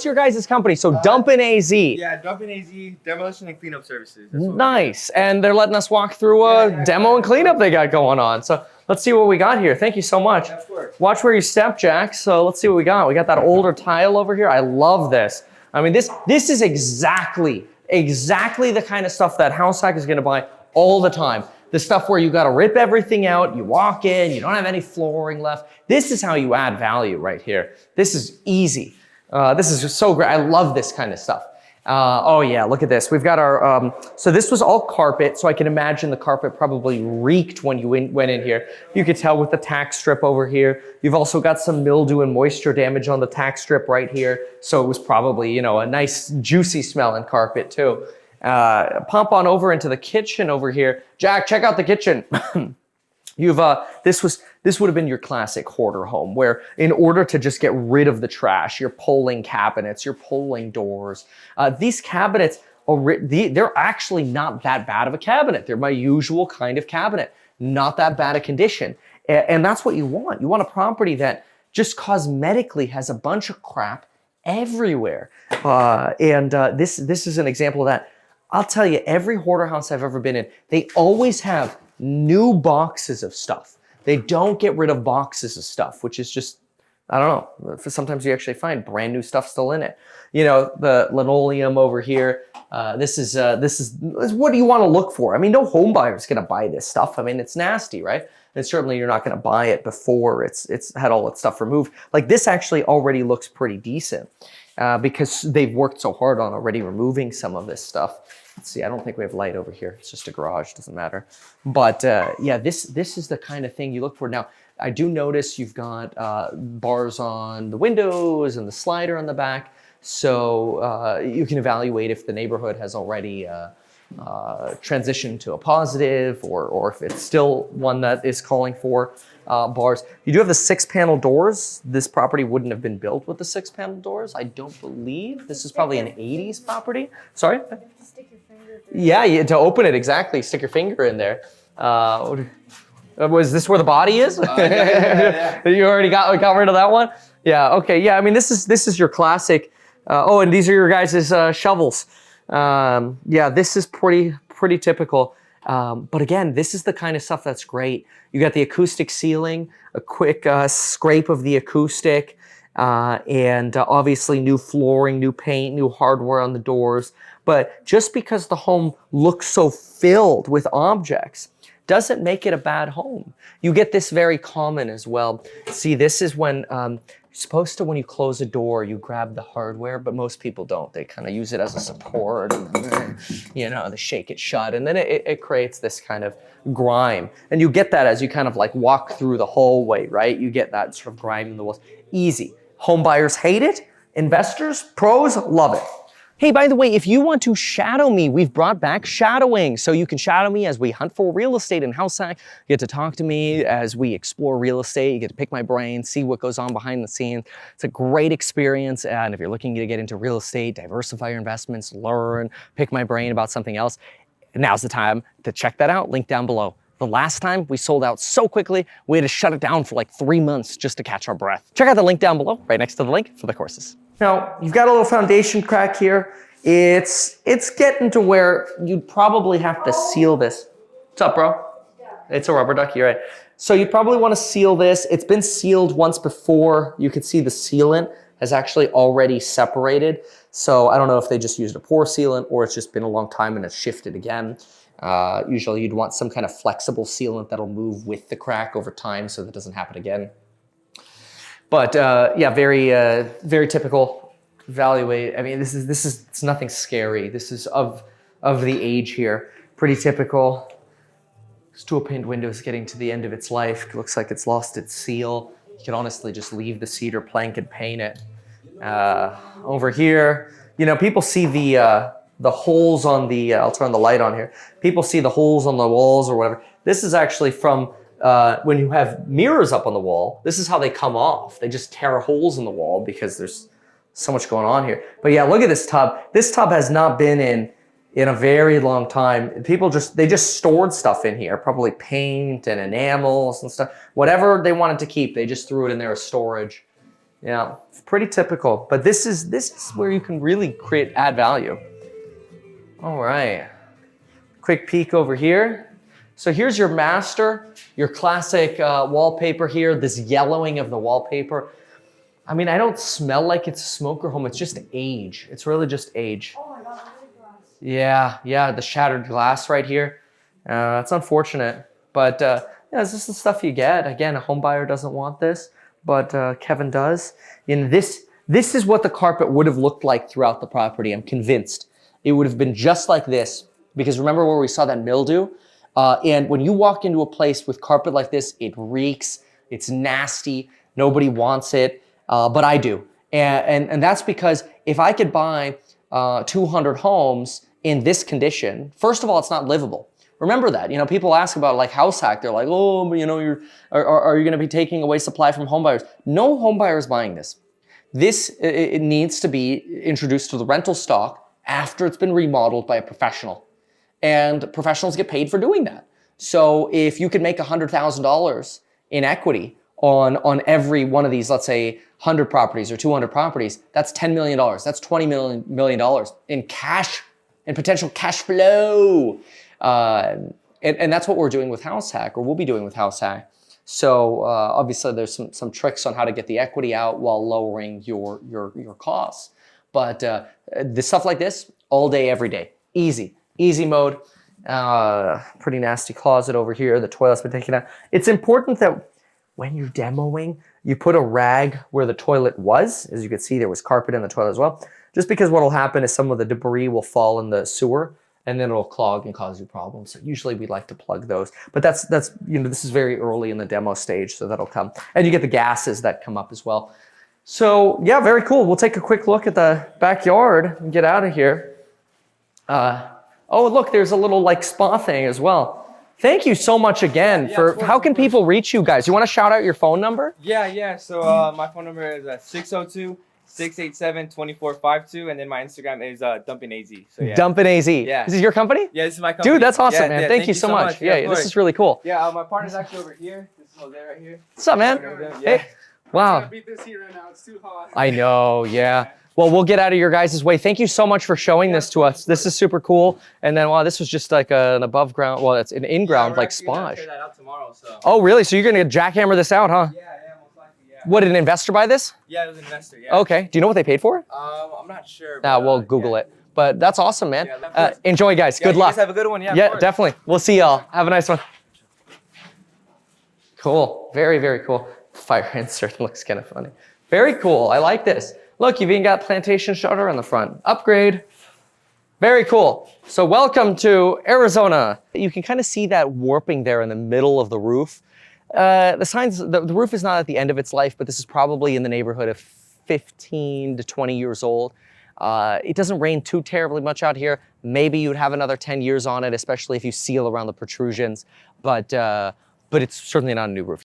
what's your guys' company? So Dumpin' AZ. Yeah, Dumpin' AZ, demolition and cleanup services. Nice. And they're letting us walk through a demo and cleanup they got going on. So let's see what we got here. Thank you so much. Yeah, of course. Watch where you step, Jack. So let's see what we got. We got that older tile over here. I love this. I mean, this is exactly the kind of stuff that House Hack is going to buy all the time. The stuff where you got to rip everything out, you walk in, you don't have any flooring left. This is how you add value right here. This is easy. This is just so great. I love this kind of stuff. Oh yeah, look at this. We've got our, so this was all carpet, so I can imagine the carpet probably reeked when you went in here. You could tell with the tack strip over here. You've also got some mildew and moisture damage on the tack strip right here. So it was probably, you know, a nice juicy smelling carpet too. Pump on over into the kitchen over here. Jack, check out the kitchen. This would have been your classic hoarder home where in order to just get rid of the trash, you're pulling cabinets, you're pulling doors. These cabinets, they're actually not that bad of a cabinet. They're my usual kind of cabinet, not that bad a condition. And that's what you want. You want a property that just cosmetically has a bunch of crap everywhere. This is an example of that. I'll tell you, every hoarder house I've ever been in, they always have new boxes of stuff. They don't get rid of boxes of stuff, which is just, I don't know. Sometimes you actually find brand new stuff still in it. You know, the linoleum over here. This is what do you want to look for? I mean, no home buyer is going to buy this stuff. I mean, it's nasty, right? And certainly you're not going to buy it before it's had all its stuff removed. Like this actually already looks pretty decent because they've worked so hard on already removing some of this stuff. Let's see, I don't think we have light over here. It's just a garage, doesn't matter. But yeah, this is the kind of thing you look for. Now, I do notice you've got bars on the windows and the slider on the back. So you can evaluate if the neighborhood has already transitioned to a positive or if it's still one that is calling for bars. You do have the 6-panel doors. This property wouldn't have been built with the 6-panel doors, I don't believe. This is probably an 80s property. Sorry? Yeah, to open it, exactly. Stick your finger in there. Was this where the body is? Yeah. You already got rid of that one? Yeah, okay. Yeah, I mean, this is your classic. Oh, and these are your guys' shovels. Yeah, this is pretty typical. But again, this is the kind of stuff that's great. You got the acoustic ceiling, a quick scrape of the acoustic, and obviously new flooring, new paint, new hardware on the doors. But just because the home looks so filled with objects doesn't make it a bad home. You get this very common as well. See, this is when you're supposed to, when you close a door, you grab the hardware, but most people don't. They kind of use it as a support, and, you know, they shake it shut, and then it creates this kind of grime. And you get that as you kind of like walk through the hallway, right? You get that sort of grime in the walls. Easy. Home buyers hate it. Investors, pros, love it. Hey, by the way, if you want to shadow me, we've brought back shadowing. So you can shadow me as we hunt for real estate in House Hack. You get to talk to me as we explore real estate. You get to pick my brain, see what goes on behind the scenes. It's a great experience. And if you're looking to get into real estate, diversify your investments, learn, pick my brain about something else, now's the time to check that out. Link down below. The last time we sold out so quickly, we had to shut it down for like 3 months just to catch our breath. Check out the link down below, right next to the link for the courses. Now, you've got a little foundation crack here. It's getting to where you'd probably have to seal this. What's up, bro? Yeah. It's a rubber duck, you're right. So you probably want to seal this. It's been sealed once before. You can see the sealant has actually already separated. So I don't know if they just used a pour sealant or it's just been a long time and it's shifted again. Usually you'd want some kind of flexible sealant that'll move with the crack over time so that doesn't happen again. But yeah, very typical. Evaluate. I mean, this is it's nothing scary. This is of the age here. Pretty typical. Stool paned window is getting to the end of its life. It looks like it's lost its seal. You can honestly just leave the cedar plank and paint it. Over here, you know, people see the holes on the. I'll turn the light on here. People see the holes on the walls or whatever. This is actually from. When you have mirrors up on the wall, this is how they come off. They just tear holes in the wall because there's so much going on here. But yeah, look at this tub. This tub has not been in a very long time. People they just stored stuff in here, probably paint and enamels and stuff. Whatever they wanted to keep, they just threw it in there as storage. Yeah, it's pretty typical. But this is where you can really add value. All right. Quick peek over here. So here's your master, your classic wallpaper here, this yellowing of the wallpaper. I mean, I don't smell like it's a smoker home. It's just age. It's really just age. Oh my God, glass. Yeah, the shattered glass right here. That's unfortunate. But yeah, this is the stuff you get. Again, a home buyer doesn't want this, but Kevin does. And this is what the carpet would have looked like throughout the property. I'm convinced. It would have been just like this. Because remember where we saw that mildew? And when you walk into a place with carpet like this, it reeks, it's nasty, nobody wants it, but I do. And that's because if I could buy 200 homes in this condition, first of all, it's not livable. Remember that. You know, people ask about like house hack. They're like, oh, you know, are you going to be taking away supply from home buyers? No home buyer is buying this. It needs to be introduced to the rental stock after it's been remodeled by a professional. And professionals get paid for doing that. So if you could make $100,000 in equity on every one of these, let's say 100 properties or 200 properties, that's $10 million. That's $20 million in cash and potential cash flow. And that's what we're doing with House Hack, or we'll be doing with House Hack. So obviously there's some tricks on how to get the equity out while lowering your costs. But the stuff like this, all day, every day, easy mode. Pretty nasty closet over here. The toilet's been taken out. It's important that when you're demoing, you put a rag where the toilet was. As you can see, there was carpet in the toilet as well. Just because what will happen is some of the debris will fall in the sewer and then it'll clog and cause you problems. So usually we like to plug those. But that's you know, this is very early in the demo stage, so that'll come. And you get the gases that come up as well. So yeah, very cool. We'll take a quick look at the backyard and get out of here. Oh, look, there's a little like spa thing as well. Thank you so much again for, how can people reach you guys? You want to shout out your phone number? Yeah. So my phone number is 602-687-2452, and then my Instagram is dumpinaz. So yeah. Dumpinaz. Yeah. This is your company? Yeah, this is my company. Dude, that's awesome, yeah, man. Yeah, thank you so much. Yeah, this is really cool. Yeah, my partner's actually over here. This is Jose right here. What's up, man? Yeah. Hey. Wow. I'm trying to beat this heat right now. It's too hot. I know, yeah. Well, we'll get out of your guys' way. Thank you so much for showing this to us. This is super cool. And then, wow, this was just like an above ground, well, it's an in-ground, like splash. That out tomorrow, so. Oh, really? So you're going to jackhammer this out, huh? Yeah, most likely, yeah. What, did an investor buy this? Yeah, it was an investor, yeah. Okay. Do you know what they paid for it? I'm not sure. But, We'll Google it. But that's awesome, man. Yeah, enjoy, guys. yeah, Good luck. You guys have a good one, yeah. Yeah, definitely. We'll see y'all. Have a nice one. Cool. Very, very cool. Fire insert looks kind of funny. Very cool. I like this. Look, you've even got plantation shutter on the front. Upgrade. Very cool. So welcome to Arizona. You can kind of see that warping there in the middle of the roof. The roof is not at the end of its life, but this is probably in the neighborhood of 15 to 20 years old. It doesn't rain too terribly much out here. Maybe you'd have another 10 years on it, especially if you seal around the protrusions, but it's certainly not a new roof.